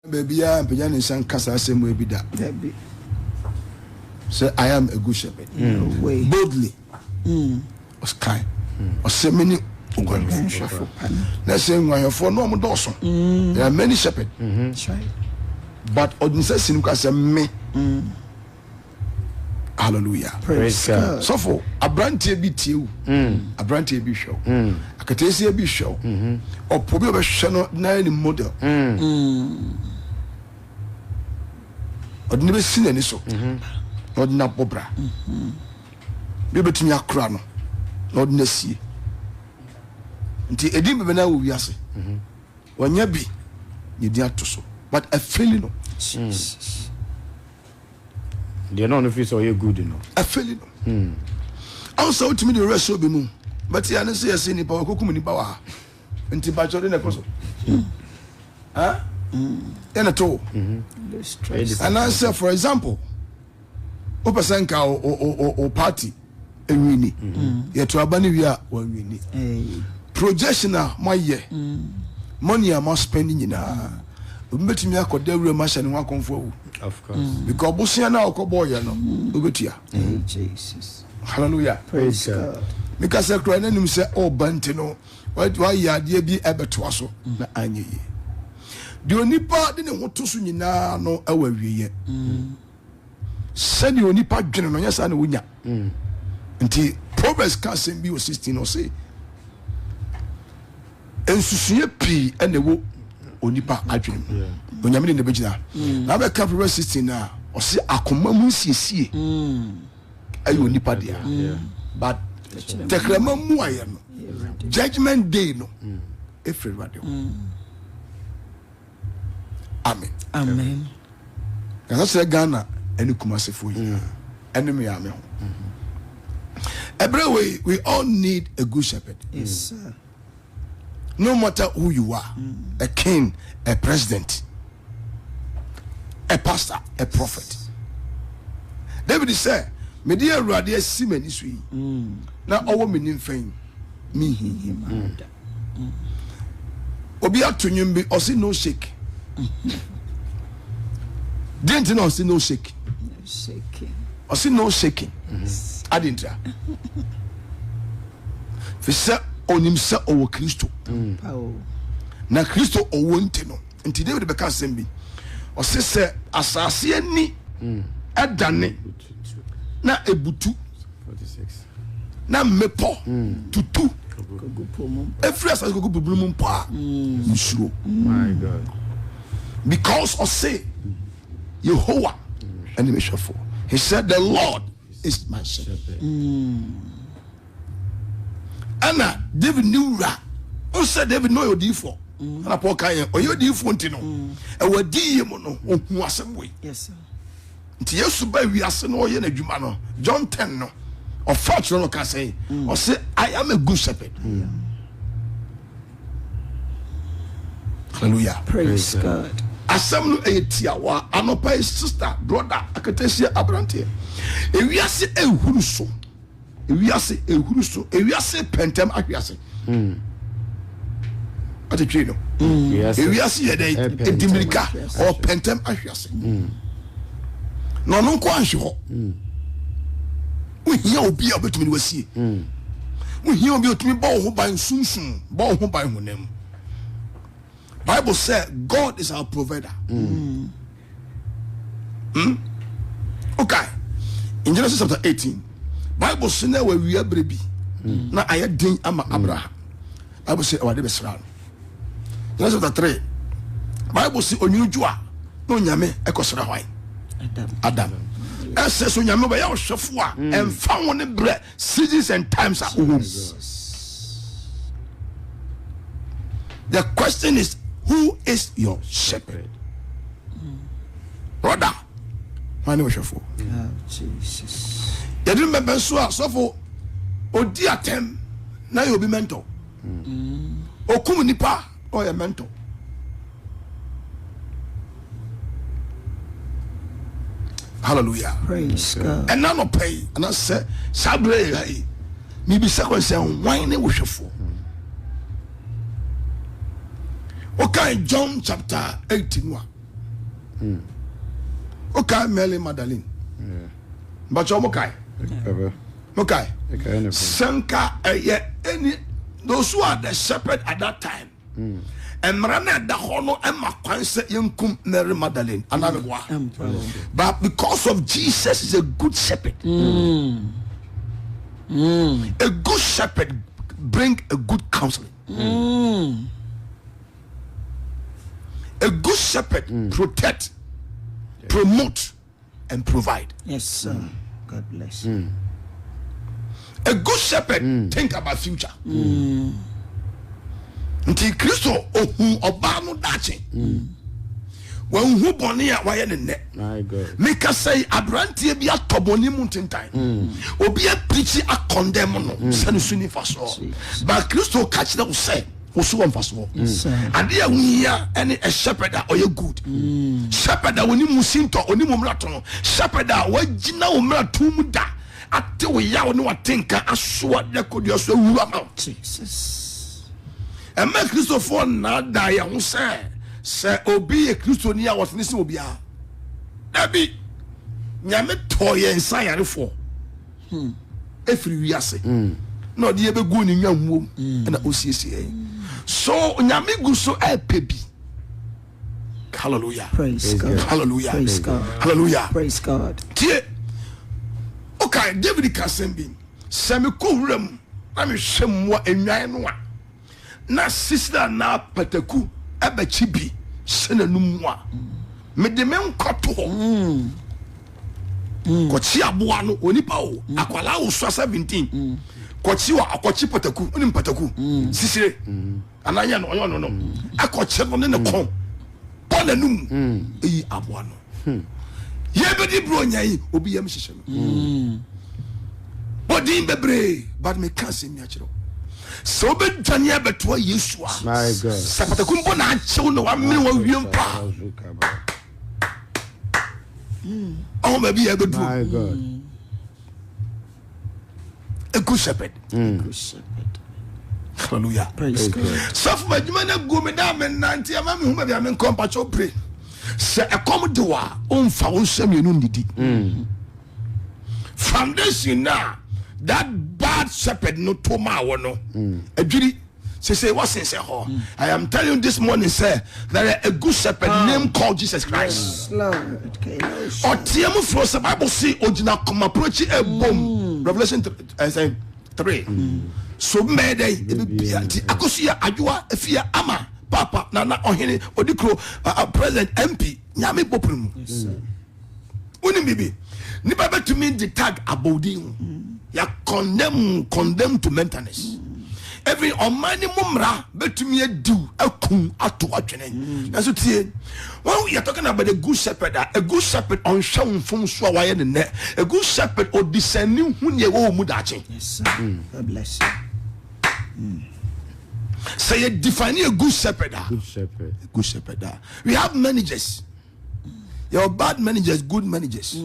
Baby, I am Pajani San Casa, same way be that. Say, I am a good shepherd. Boldly, was kind, or say many. Let's say, when you're for normal Dawson, there are many shepherds. But ordinance Sinuka me. Hallelujah. Praise God. So for a brand TB you, a brand TB show, a Catesia B show, or probably a channel 9 model. I'd never seen any so. Not na Bobra. Maybe to me a crown, not Nessie. Until a dim now we are say. When you be, you dare to so. But a feeling. They don't know if it's all you good enough. A feeling. Also, to me, the rest will be moon. But I say, I see any power, Kukumini power. Until by Jordan, a person. Huh? And at all. And I say, for example, Opasanka or party, a winnie. Yet to Abani, we are one winnie. Projection, my year. Money I must spending in a. Met me a Codelia Mash and one comfort. Of course. Because Busiana or Coboya, no, Ugutia. Jesus. Hallelujah. Praise God. Because I cried and him say, oh, Bantino, why ya dear be ever to us? Na Annie. The only part didn't want to swing now, no, our yet. Send you only part general, yes, and winner. Until Proverbs can't send me 16 or say. And so see a P and the wood. Onipa adwene onyame ne begina na be ka Proverbs 16 na o se akoma mu siesie ayo onipa dia but tekrama mu aye no judgment day no efre radio amen kana se Ghana eni kumase fo yi eni me ame ho every way we all need a good shepherd. Yes, sir. No matter who you are, a king, a president, a pastor, a prophet. David said, "Me dear Radia Simon is we. Now our meaning fame, me him. Obia to nyumbi or see no shake. Didn't know see no shake. No shaking. Or see no shaking. I didn't. Fisa onimsa owo Kristo. Na Kristo owo ntino. Nti David beka sembi. O se asase ani adane na ebutu 46. Na mepo tutu. Every asase go bubulum pa. Nsuro. My God. Because of say Yehovah and the for. He said the Lord is my shepherd. Anna David knew that. Who said David know your D4? And I poor Kaya or your D4 Tino. And what D mono who was some way. Yes, sir. Yes, by we are saying, oh, you know, John 10 no. Or fortune can say, or say, I am a good shepherd. Hallelujah. Praise God. Assemble a tiawa, anopa sister, brother, akatesia abrante. If we are say a huruso. We are say a huruso, we are say pentem ahiase. What a trino. We are say a dimilika or pentem ahiase. No, no, quancho. We hear be able to me was see. We hear be to me bow who by soon, bow who by name. Bible said God is our provider. Okay. In Genesis chapter 18. Bible say na we are baby. Na ayedin ama Abraham. Bible say our dey sra. Genesis chapter 3. Bible say onyujua no nyame ekosra hwan. Adam. Ese so nyame ba ya ohwefo a emfa won bre seasons and times are home. The question is, who is your shepherd? Brother. Why no ohwefo? Oh, Jesus. You didn't remember so for Odi atem na you be mentor. Okum nipa or your mentor. Hallelujah. Praise God. And none pay. And I said, Sabre, maybe second say, wine it was for. Okay, John chapter 18. Okay, Mary Magdalene. But you're okay. Okay. Sanka, any those who are the shepherd at that time. And Marana da Hono and Makwanse Yunkum Mary Magdalene. Another one. But because of Jesus is a good shepherd. A good shepherd bring a good counseling. A good shepherd protect, promote, and provide. Yes, sir. God bless you. A good shepherd think about future. Nti Kristo ohu oba no dache. When who boni a waye ne ne. My God. Make us say abrantie bi atoboni mu tintan. Obi a preach a condemn no. Sanu suni faso. But Kristo catch them say osu on faso. And there we are any a shepherd or you good. Shepherd that oni musinto oni mumrato. Shepherd that wajina umratu muda. Ate we ya oni watinka aswa de kodioso wu am. Jesus. And make Kristo for na da ya ho say obi e Kristo ni a what ni se obi a. Dabi nyame toye nsan yare for. Efiri wiase. No de be gu ni nwanwom na osiesie. So nyame gu so pebi. Hallelujah. Praise God. Hallelujah. Praise God. Hallelujah. Praise God. Tie. Okay, David Kasembi. Sami ko wuram na me hwem wa enwan no a. Na sister na pataku abachi bi senanum a. Me de men kwato ho. Kochi aboa no onipa o akwala wo so 17. Kochi wa akochi pataku onim pataku sisire ananya no oyo no akochi no ne kon ponanum eyi aboa no ye bedi bro nyai obi yam hihye no bodin bebre but me kan se mi akiro so be dwane abeto Yesu a My God. se pataku mbo na achew no wa mene wa wiem pa oh baby ya bedu My God. a good shepherd. Good shepherd. Hallelujah. Praise God. So for my jumana go me da men nanti ama me huma bia me compacho pray. Se ekom de wa on fa on sem yenu ndidi. Foundation na that bad shepherd no to ma wo no. Adwiri say what's in say ho. I am telling you this morning say there a good shepherd named called Jesus Christ. Lord. Otiemu fro se Bible say ogina come approach e bom. Revelation 3. So made ti akosia adwa afia ama papa nana ohene odikro president MP nyame poprum. Yes, sir. Uni bibi ni baba to mean the tag abodi ya condemn to maintenance. Every omani mumra betumi adu akum ato atwene. Na so tie when we are talking about a good shepherd on sham from so waye ne a good shepherd or discerning hu ne wo mu dache. Yes, sir. God bless you. Say you define a good shepherd. Good shepherd. A good shepherd. We have managers. Your bad managers, good managers.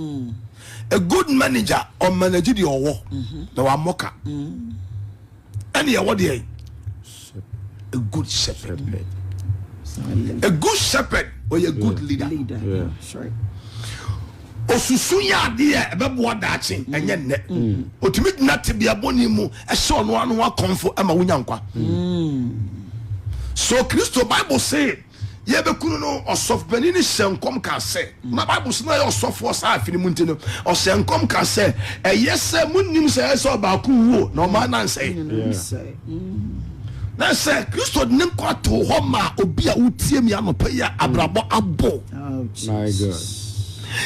A good manager or manager the war. The wa moka. Any what a good shepherd. A good shepherd or a good leader. Leader. Yeah. That's right. Osusu ya de ebebo dachi enye ne. Otumi na tebia boni mu e so no anu akonfo ama wunya nkwa. So Kristo Bible say ye be kunu no osof bani ni hyenkom ka say. Na Bible say na ye osofo sa afini mu ntino. O hyenkom ka say eyese munnim say so ba ku wo no ma nan say. Say. Na say Kristo ne nkwa to ho ma obi a utie mi anopa ya abrabo abo. Oh, My Jesus. God.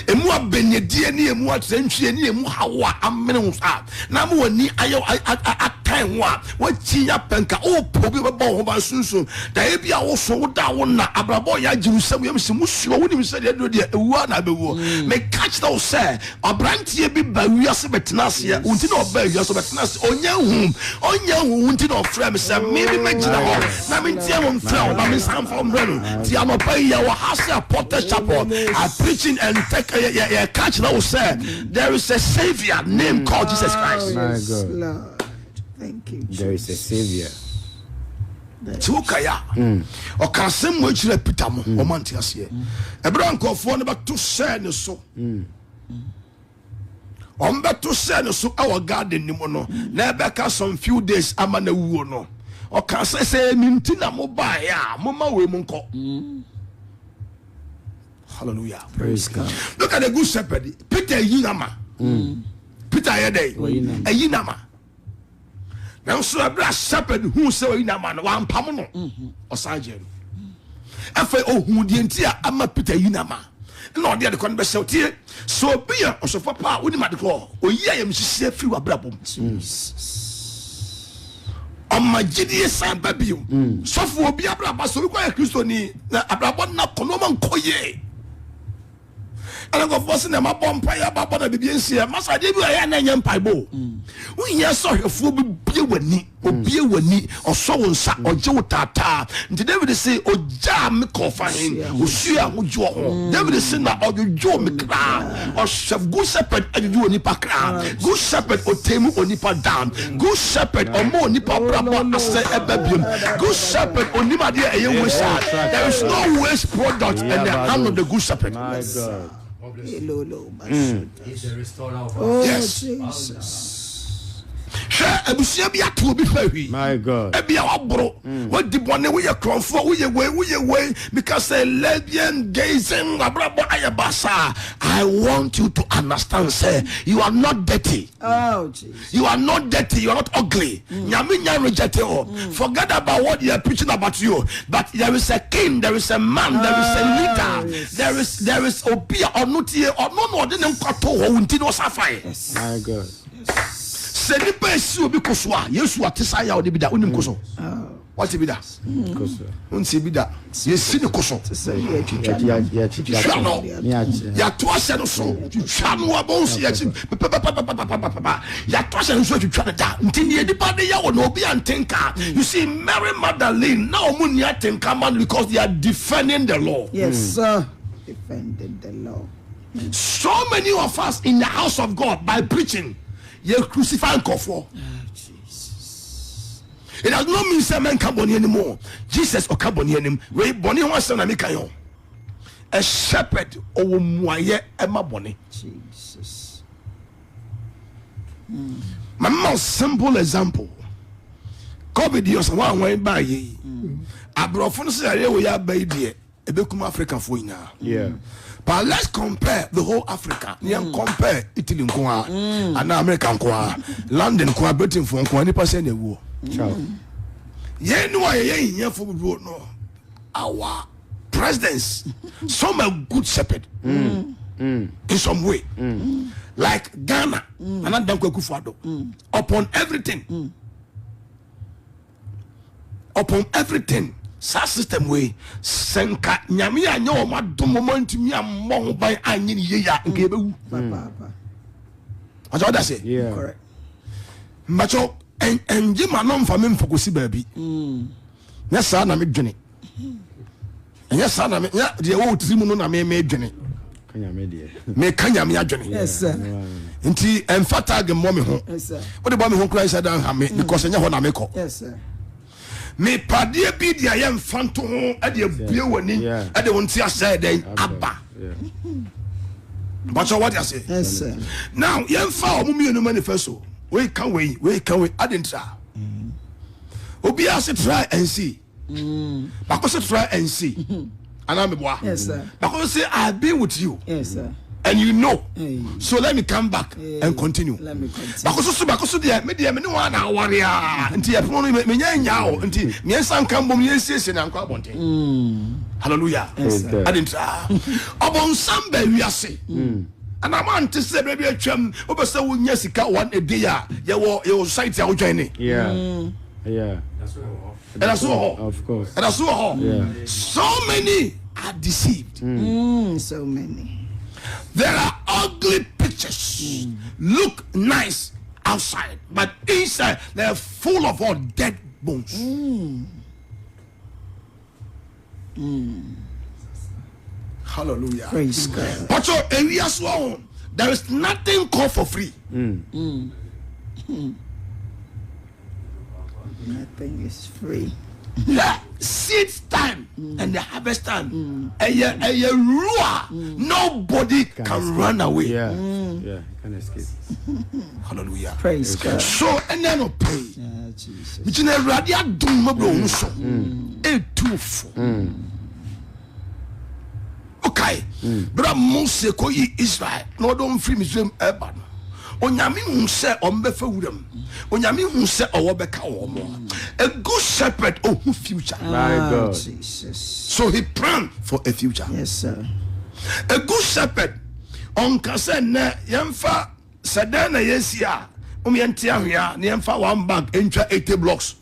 Emu abenyedie ni emu atrenhwie ni emu hawa amene wo sa na mo wani ayo atan ho a wachinya penka o pobi bebo ho ba sunsun da e bia wo so wo da wo na abrabo ya jirusam yam se musuo wo ni se de do de ewu na bewu me catch those say abrantie bi ba wiase betenase ya unti na oba wiase betenase onya hu unti na ofrem se me bi magina ho na me ntie mo mfra na me sam from brano ti anopa ya wa hase aporta chapel I preaching and catch those say there is a savior named called Jesus Christ. My Yes, God. Lord. Thank you, Jesus. There is a savior. ti wo kaya o ka sem mo chira Peter mo o man tia se e bra nkofo ne ba to share ne so on be to share ne so our garden ni mo no na be ka some few days ama na wuo no o ka say minti na mo ba ya mo ma we mo nko. Hallelujah. Praise God. Look at the good shepherd. Peter Yinama. Peter Yede. Yinama. Now so a black shepherd who say Yinama one pamono or sergeant. Afa oh who the entire ama Peter Yinama. No the conversation here. So be a so papa we ma de call. O ye am hye fi wa brabom. Amma gidie san babio. So for obi abraba so we kwa Kristo ni na abrabo na kono man koye. And I go for some my bomb prayer about the BNC. Massa did I an empire bow. We hear so a fool be with me, or be with me, or so on sa or Joe Tata. David say, oh, jam coffin, or Shia, who Joe. David say, now, or you Joe McCra, or Chef Good Shepherd, and you Nipa Cra, Good Shepherd, or Temu or Nipa down, Good Shepherd, or more Nipa Brabon, I say a baby, Good Shepherd, or Nima dear, there is no waste product in the hand of the Good Shepherd. My God. He's the restorer of Oh, Yes. Jesus. Ebusia bi ato bi fa hwi. My God. Ebia wabro. What di bone we ye kronfo we ye way because a lesbian gazing abrabo ayabasa. I want you to understand say you are not dirty. Oh, Jesus. You are not dirty, you are not ugly. Nyame nya reject you. Forget about what they are preaching about you. But there is a king, there is a man, there is a leader. Yes. There is obia or not here or no de nkato ho unti no safai. My God. Se nipa esi obi koso a Yesu atesa ya odi bi da onim koso. What bi da? Koso. Unti bi da. Yesi ne koso. Say, yeah, Yeah. Twa no. Ya to ase no so. Twa no abonsi ya chi. Ya to ase no so twa no da. Nti ne nipa de ya wo no obi antenka. You see Mary Magdalene now mo ni atenka man because they are defending the law. Yes, sir. Defending the law. So many of us in the house of God by preaching you crucify for. It does not mean say man can boni anymore. Jesus or can boni anymore. We boni one son na make yo. A shepherd or muaye ema boni. Jesus. My most simple example. COVID yos one way by ye. Abrofo say we ya baby e be kuma African for ina. Yeah. But let's compare the whole Africa. Compare Italy and America London Britain for any percent of war. Yen why yen for no. Our presidents, some are good shepherd in some way. Like Ghana and Adamko Kufuado. Upon everything. Upon everything. Sa system way senka nyame anya o madom moment mi ammo ban anyi ne yeya nke bewu Papa. what that say Yeah. Correct. macho enje manom fa me mfokosi baabi nya sa na me dwene nya sa na me nya de wo tirimu no na me dwene Kanya media. me kanya me adwene Yes, sir. nti emfata ge mo me ho Yes, sir. wo de bo me ho kra isa dan ha me because nya ho na me ko Yes, sir. me padie bi dia ye mfanto ho e de abue wani Yeah. e de wonti asai den aba Yeah. but what you say Yes, sir. now ye mfa o mu no manifesto we can adentra obi ase try and see because try and see and I'm Yes, sir. because say I've been with you Yes, sir. and you know Hey. so let me come back and continue Let me continue. because dia me no one na worry nti e pono me nya nya o nti me san kan bom ye siesie na nkwa bonten hallelujah Praise God. adentra obon samba wiase and I'm on to say baby atwam obese wo nya sika one a day ya wo society a wo join ni Yeah. Yeah. and that's all Of course. and that's all Yeah. so many are deceived. So many. There are ugly pictures. Look nice outside, but inside they're full of all dead bones. Hallelujah. Praise God. But your areas one, there is nothing called for free. Nothing is free. The seed time and the harvest time. A rule. Nobody can run away. Yeah. Yeah. Can escape. Hallelujah. Praise God. So and then no pay. Yeah, Jesus. Which in a radia doom mabro so. A 2-4. Okay. But Moses ko yi Israel. No don't free Muslim ever. Onyame hu se ombefa wuram. Onyame hu se owobeka omo. A good shepherd who future. My God. Jesus. So he planned for a future. Yes, sir. A good shepherd on kase na yemfa sedana yesia. Yente ahia na yemfa one bag entwa 80 blocks.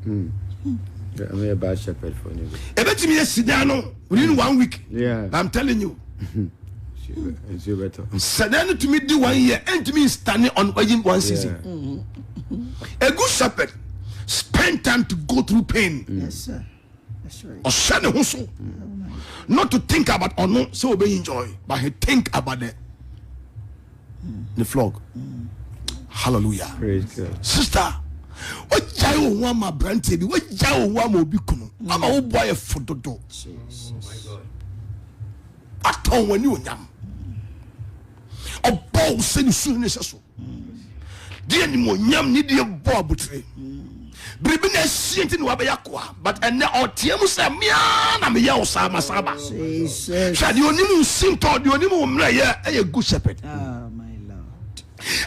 I'm a bad shepherd for you. Ebetimi yesidano within 1 week. Yeah. I'm telling you. It's you better. Sedana to me do 1 year and to me standing on one season. A good shepherd spend time to go through pain. Yes, sir. That's right. Or shane huso. Not to think about or no so be enjoy, but he think about the flog. Hallelujah. Praise God. Sister, what jai one my brand be what jai one mo bi kunu. Mama wo boy a fododo. Jesus. Oh my God. Aton wani onyam. Obo se ni su ni so. Die ni mo nyam ni die bo abutre. Bribi na sienti ni wabe yakwa, but ene otiemu se mia na me ya osama saba. Jesus. Shadi onimu sinto di onimu mra ye a good shepherd. Oh, my Lord.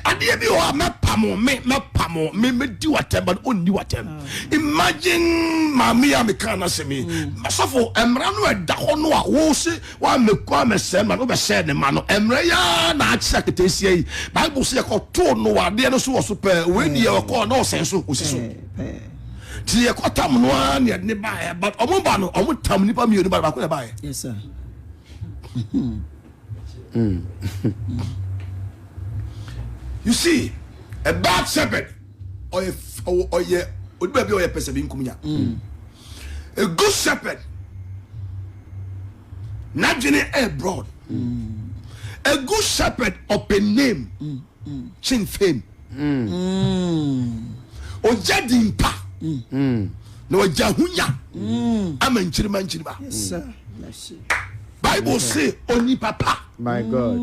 Ade bi o me pamo me di watem but onni watem. Imagine mami ya me kana se me. Masofo emra no eda ho no a wo se wa me kwa me se ma no be share ne ma no emra ya na acha ketesia yi. Bible say ko to no ade no so wo so pe we ni ye ko no senso osiso. Ti ye ko tam no an ye ne ba but omo ba no omo tam ni pa mi oni ba ko ye ba. Yes, sir. You see, a bad shepherd or a person being kumya. A good shepherd, not a broad. A good shepherd open name, chin fame. O jadin pa. No jahunya. Amen chiriba. Yes, sir. Bless you. Bible say only papa. My God.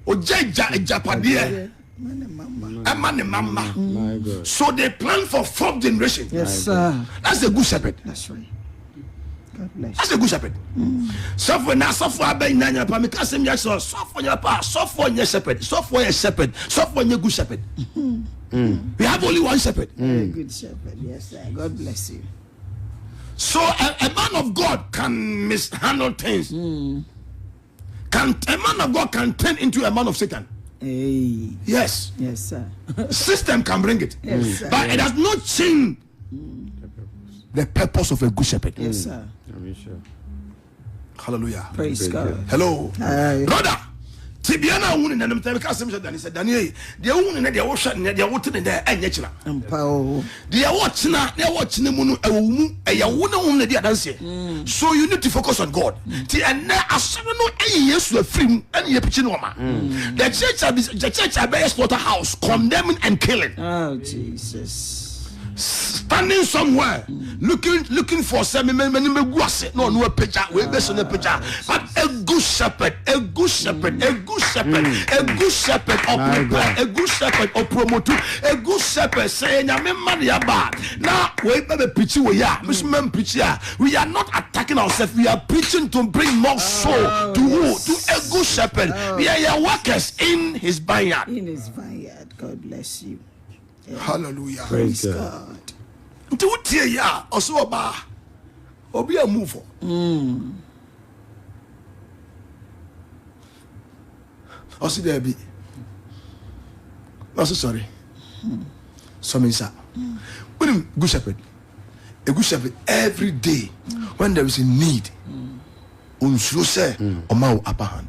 O japadie. Mama. Mama. My God. So they plan for 4th generation. Yes, sir. That's a good shepherd. That's right. God bless That's a good shepherd. Suffer now, suffer abay nanya pa me kasem ya so suffer ya pa suffer your shepherd, suffer your shepherd, suffer your good shepherd. We have only one shepherd. you. Very good shepherd. Yes, sir. God bless you. So a man of God can mishandle things. A man of God can turn into a man of Satan. Hey. Yes. Yes, sir. System can bring it. Yes, sir. But it does not change the purpose of a good shepherd. Yes, sir. I'm sure. Hallelujah. Praise God. Hello. Aye. Brother. Tibiana wuni na mtame kasem je Dani said Daniel de wuni na de wo hwa na de wo tene de anya kira. Empower. De wo china mu no ewo mu eya wo na wo na de adanse. So you need to focus on God. Ti ene asoro no eyi Yesu afrim ene ye pichi no ma. The church be slaughterhouse condemning and killing. Oh, Jesus. Standing somewhere looking for some many guase no picture we be so picture but a good shepherd or promote a good shepherd say nyame maria ba na we be preach we ya mesman preach ya we are not attacking ourselves, we are preaching to bring more soul to who? To a good shepherd. We are your workers in his vineyard. In his vineyard. God bless you. Hallelujah. Praise God. God. Nti wotie ya oso oba obi a move for osi there be oso sorry so me say when good shepherd a good shepherd every day when there is a need unsuro say o ma wo upper hand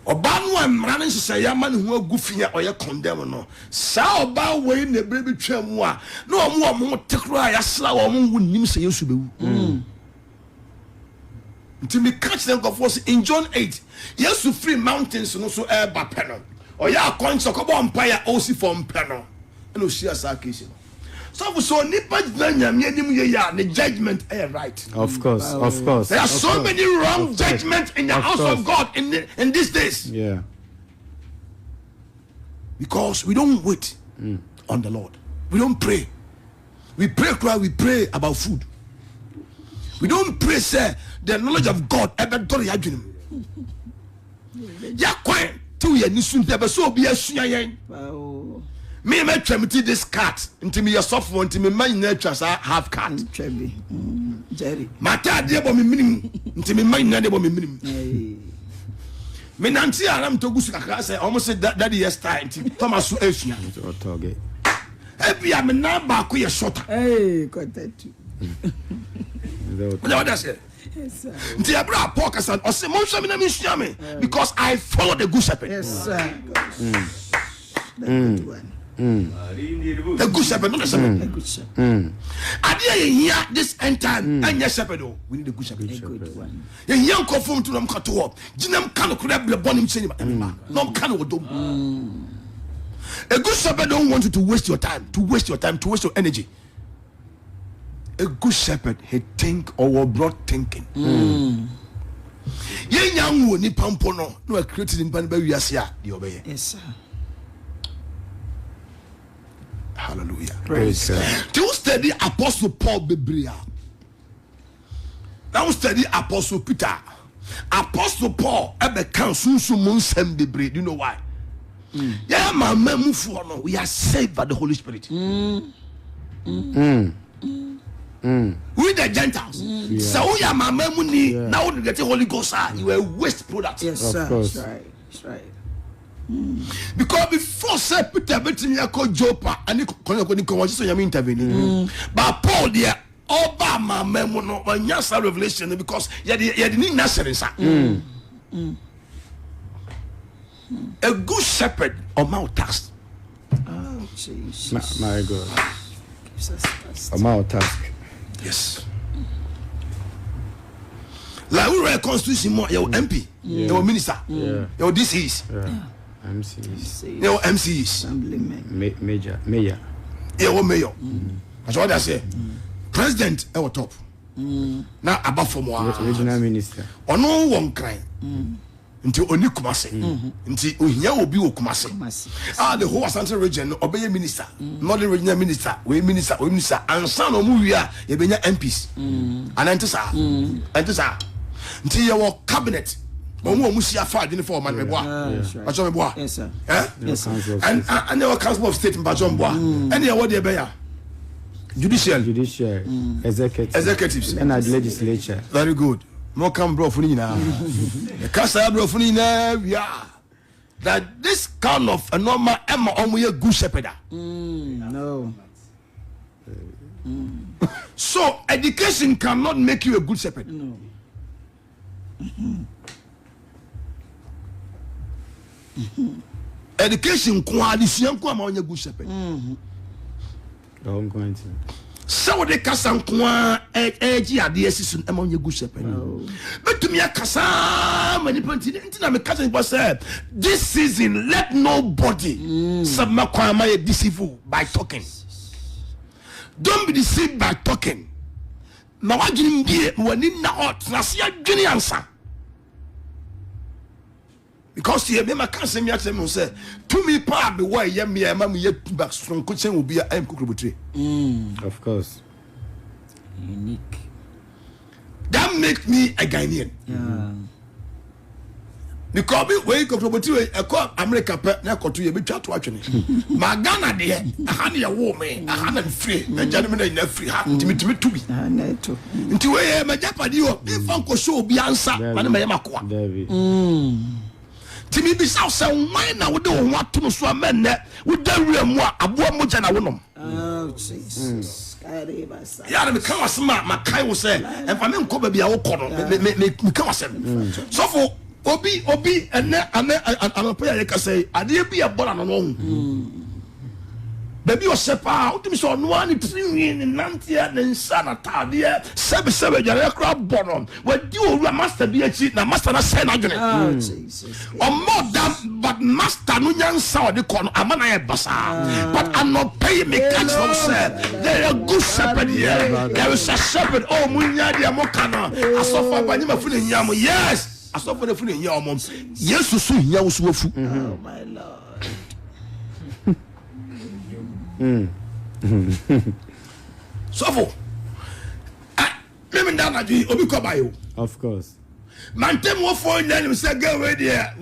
oba no amra ne hye ya ma ne ho agu fia oye condemn no sa oba we na bre bi twam a na omo tekro ya sra omo nim se Yesu bewu nti me catch them go for in John 8 Yesu free mountains no so air ba peno oya akon so ko bo empire o si for mpeno na o sia sa case so nipa nyame anim ye ya the judgment is right. Of course, of course. There are so many wrong judgments in the house of God in these days. Yeah. Because we don't wait on the Lord. We don't pray. We pray about food. We don't pray, say, the knowledge of God. Ya kwan to ye nisun tebe so be asuyan. Wow. Me twemti this cat until me yourself want me man na twa sa half cat. Trebi. Jerry. Mata de bo me minim until me man na de bo me minim. Hey. Me nanti aram to gusu kakra say almost say daddy yes time Thomas so asua. Otoge. Ebia me na ba ko ye shorter. Hey, got that too. What say? Yes, sir. Nti abra Paul kasan o say mo hwa me na me sua me because I follow the good shepherd. Yes, sir. The good one. The good shepherd, not the shepherd. A good shepherd. Adia here this end time and yes shepherd. We need a good shepherd. A good one. Ye young conform to them kato. Jinam kan ko be born him say no kan wo dom. A good shepherd don't want you to waste your time, to waste your energy. A good shepherd he think or broad thinking. Ye young wo ni pampo no created in pan ba wiase a de obeye. Yes, sir. Hallelujah. Praise God. To study Apostle Paul Biblia. Now study Apostle Peter. Apostle Paul ebe kan sunsun mun sem bebre. Do you know why? Yeah, my memu for no. We are saved by the Holy Spirit. We the Gentiles. So we are my memu ni now we get the Holy Ghost. You a waste product. Yes, Of sir. course. That's right. That's right. Because before say Peter betting ya call Joppa and you can so you intervene. But Paul there over my memo no when you revelation because you didn't necessary sir. A good shepherd of Mount task. Oh, Jesus. My God. Gives us trust. I'm out task. Yes. Like we were constitution more your MP, your minister, your DCs, MCs. your MCs, Assemblyman. Mayor. your mayor. That's what I say. President our top. Now above from one. Regional minister. Ono one cry. Until oni kumase. Until ohia obi o kumase. The whole Asante region obey minister. Not the regional minister. We minister. And son of Muya, you be MPs. And antisa. Until your cabinet. Omo musia fa dini for man meboa. Acho meboa. Yes, sir. Eh? Yes, sir. And your council of state mbajo mboa. And your what dey be ya? Judicial, executives, and legislature. Very good. More come bro for now. The casa bro for now. Yeah. That this kind of a normal Emma omuye good shepherd. No. So education cannot make you a good shepherd. No. Education coalition kwa ma good shepherd. I'm going to. So the kasa kwa eji ade asisun e ma good shepherd. But to me kasa many point na me kasa was say this season let nobody subma kwa ma deceived by talking. Don't be deceived by talking. Na wajini mbie wani na hot na siya jini ansa. Because you remember can't say me at them say to me pa be why ye me am ye back from coaching will be a kukurubutre. Of course. Unique. That make me a Ghanaian. Yeah. Because me when kukurubutre e ko America pe na ko to ye be twa to atwene. Ma Ghana de aha na ye wo me aha na free na jane me na free ha ntimi to bi. Neto. Nti we ye ma japade o e fan ko show bi ansa ma na me ye makoa. David. Timi bi sa say why na wo de wo ato no so amenne wo da wiam a aboa moja na wonom. Oh, Jesus. Yeah, me can was ma kai wo say and fa me nko ba bia wo kɔ no me can was so for obi ene anopa ya ka say ade bi e bora no no baby o sepa o timi so no ani trinwi ni nantia ne nsa na tade sebe jare kra bono wadi owura master bi achi na master na say na dwene Jesus. o more than but master no nyansa o de kono amana ye basa but I'm not paying me catch no say there a good shepherd here there is a shepherd oh munya dia mo kana asofa banyima fu ne nyam yes asofa ne fu ne nyam mo yesu su nya wo su wafu Oh my Lord. Sofo me nda na dwi obi ko bayo Of course. mantem wo for nyanim say go we there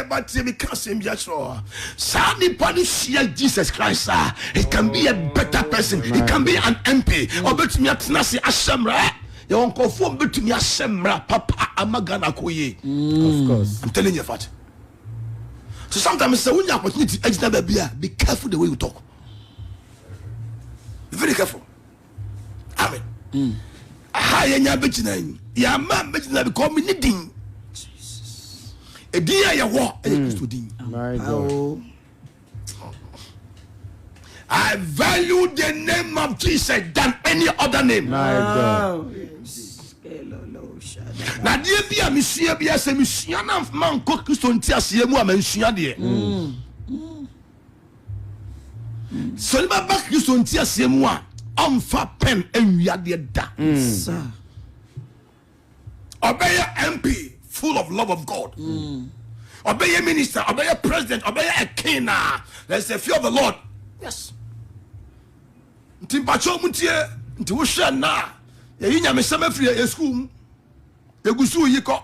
but me can say me so sa ni padi share Jesus Christ it can be a better person it can be an MP or betumi atena se asemra ye won kofo betumi asemra papa amagana koye Of course. I'm telling you fact so sometimes say when you opportunity ejina ba bia be careful the way you talk be very careful amen aha yenya betina ya ma betina because me needing Jesus ediya ya wo Christo din My God. Oh. I value the name of Jesus than any other name. My God. Oh, yes. Hello, Shaddai. Na die bia mesua bia se mesua na man ko Christo nti ase mu a mansua de. So ni ba Christo nti ase mu a amfa pen enwia de da. Sir. Obey MP full of love of God. Obey minister, obey president, obey a king. There's a fear of the Lord. Yes. Nti bacho mutie nti wo hwe na ye yinya me sama free e school egusu yiko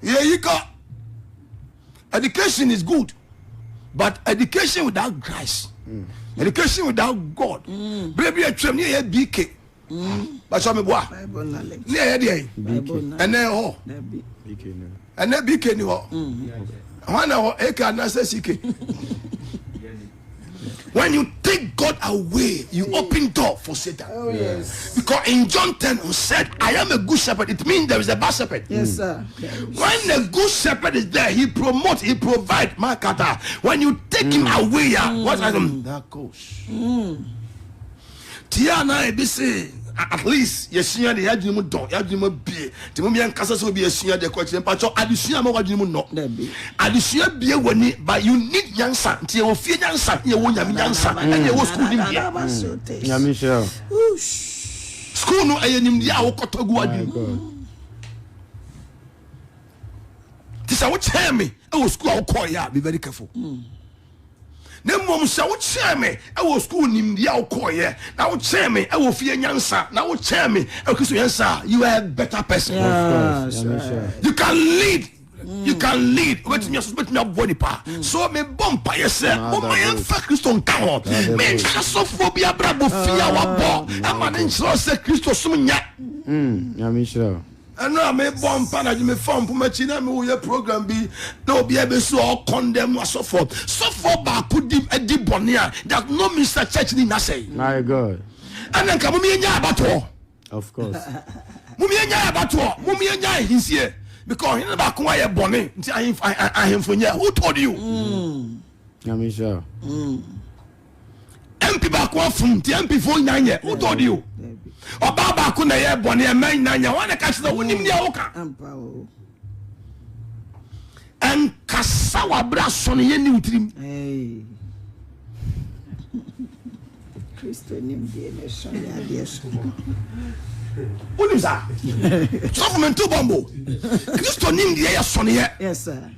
ye yiko education is good but education without Christ education without God baby atwam ne ye BK bacho me boa Bible knowledge. ne ye de Bible knowledge. ene ho Nabi. ene BK ni ho wana ho e ka na se sike. When you take God away, you open door for Satan. Oh, yes. Because in John 10 who said, I am a good shepherd, it means there is a bad shepherd. Yes, sir. When the good shepherd is there, he promotes, he provides. Makata. When you take him away, what happens? That goes. Tiana ebisi at least yesua de yadwemu don yadwemu bie ti mo mien kasa so bi yesua de kwachi mpacho adesua ma wadwemu no Nabi. adesua bie wani but you need nyansa nti e wo fie nyansa ye wo nyame nyansa e wo school nim bie Nyame shall. school no aye nim dia wo kotogu My adwemu God. ti sa wo cheme e wo school a wo call ya be very careful na mom sa wo cheme e wo school nim dia wo call ye na wo cheme e wo fie nyansa na wo cheme e kiso nyansa you are a better person. Of course. Nyame shall. You can lead. You can lead. Wait me body pa. So me bomb pa yes. Oh my fa Christo nka ho. Me so phobia brabo fia wa bo. Ama ne nchro se Christo sum nya. Nyame shall. Ana me bomb pa na me form po machi na me wo ye program bi na obi e be so all condemn so for ba could di bone a that no Mr. Church ni na say. My God. Ana nka mo me nya abato. Of course. Mo me nya abato. Mo me nya hinsie. Because he never come here born. Who told you? Nyame shall. MP back one from the MP for Nanya. Who told you? Oba back on the air born here, man Nanya. One catch the winning the Oka. And Kasawa Brasson Yeni with him. Hey. Christo nim die ne son ya die so. What is that? Supplement to Bombo. Christo nim the air son here. Yes, sir.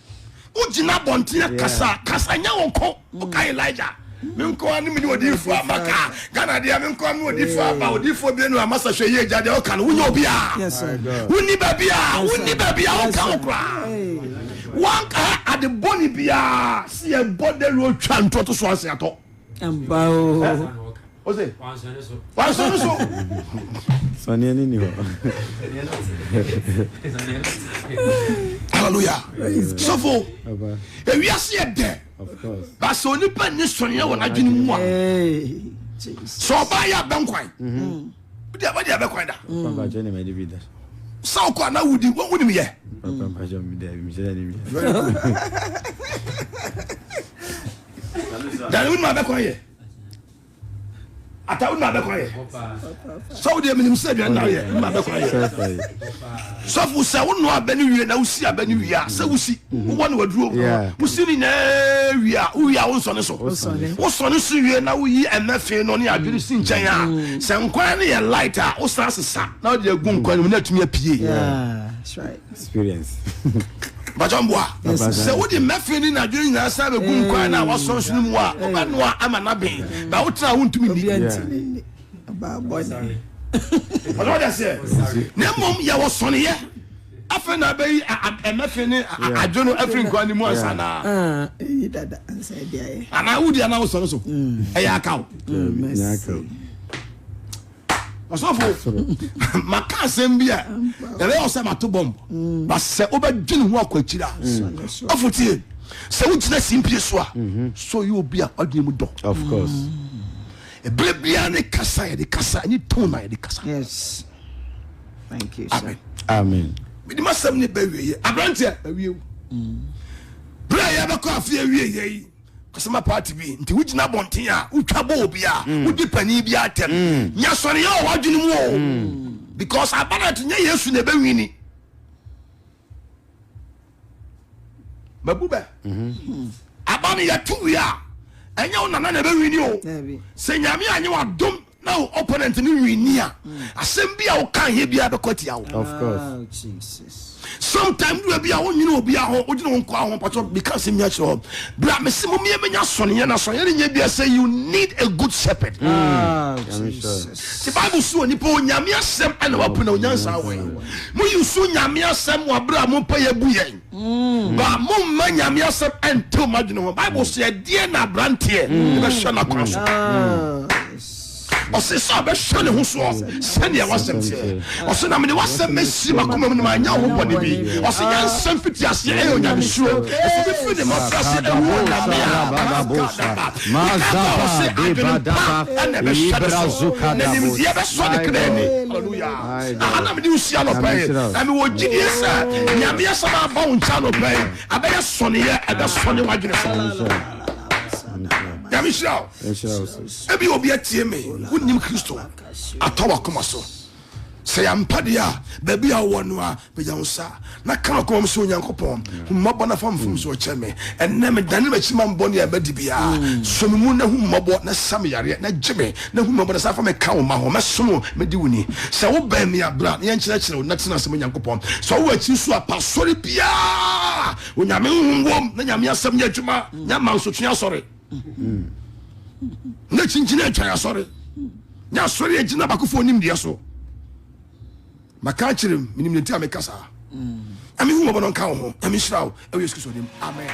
Ujina Bontina Kasanya Oko, Oka Elijah. Minko ani mi odi fu amaka Ghana dia minko mi odi fu aba odi fu bi nu amasa hwe ye jade o kan wunyo bia Yes, sir. wuni babia o kan okra wan ka ade boni bia si e bode ro twa ntoto so ase ato Ambao. o say One son is so. wan so Sonny ni ho. hallelujah so for Baba. e wi ase e de Of course. ba so ni pa ni so ne wona dwene mu a Hey. Jesus. so ba ya bankwan dia ba dia bankwan da Papa Johnny me di da. so ko na wudi woni me ye Papa Johnny me di mi jere ni mi. Dan won ma be kwa ye. Ata won ma be kwa ye. So de minim se aduan na ye, ma be kwa ye. So fu se won no abani wie na usi abani wie a, se usi. Wo won waduro. Usi ni na wie a, wo wie a won so ne so. Wo so ne so wie na wo yi emefe no ne adwiri si nchen a. Se nkwan ne ye light a, wo sa sesa. Na wo de agu nkwan no na atumi apie. Yeah, that's right. Experience. Bajambwa. Se wo di mefe ni na adwiri na sa be gu nkwan na wo so nso mu a, wo ba no ama na ben. Ba wo tra wo ntumi ni. About boy. What I say? Nemom ya wo sone ye. Afa na be emefe ni adwono afri nkwan ni mu asana. Dada answer there. Ana wudi ana wo sone so. E ya akaw. Osofo maka sembia ele o se mato bomb ba se obadwini ho akwachira ofotie se wo gina simpie so a so you obi a adwini mu do Of course. Ebrebia ne kasa ye de kasa ni tona ye de kasa. Yes. Thank you, Amen. sir. Amen. We must have ne be wie abrantia awie bra ya be ko afie wie ye kasama party bi nti wugina bonten a utwa bo obi a wudi pani bi atem nya sori ya o wadwini mu o because abana to nya Yesu ne be wini mabuba abana ya tuwi a enya onana ne be wini o se nyame anye wadom na opponent ni wini a asem bi a wo kan he bia be kwati a wo Of course. Oh, Jesus. sometimes we be a won obi a ho ogina won kwa ho pato because me actually bra me se mo me menya sonye na sonye nya bia say you need a good shepherd. Oh, Jesus. The Bible so ni po nyame asem ana wapuna onyansa wo mo yusu nyame asem wa bra mo pa yabu yen ba mo ma nyame asem ento madwene ho Bible say die na brantie be hwe na kwa so ose so be hwe ne ho so se ne wasem se ose na me wasem mesi makoma mu ma nya ho bode bi ose nya nsem fiti ase e onyame suro ose be fi ne ma frase e wo na me Mazaba de badaba ibrazuka da hallelujah ana me di usia no pay na me wo gidie sa nyame asaba ba uncha no pay abaya sone ye ada sone wadwene so Yamishao. Ebi obi atie me. Wonim Kristo. Atawa koma so. Say ampadia baby a wonu a be yansa. Na kan kom so Nyankopon. Humabo na famfum so cheme. Enne me dane me chima mboni e bedi bia. So me mu na humabo na sam yare na jeme. Na humabo na safa me ka wo ma ho. Mesomo me di woni. Se wo ba me abra na yenkyere kyere na tena se Nyankopon. So wo achi so apasori bia. Onyame humwom na nyame asem nya adwuma. Nya manso twa sori. Na chinchina atwa sori nya sori agina bakofo onim de so maka kirem minim ntia mekasa ami hu obono nka ho ami hirawo e Yesu Kristo nim amen.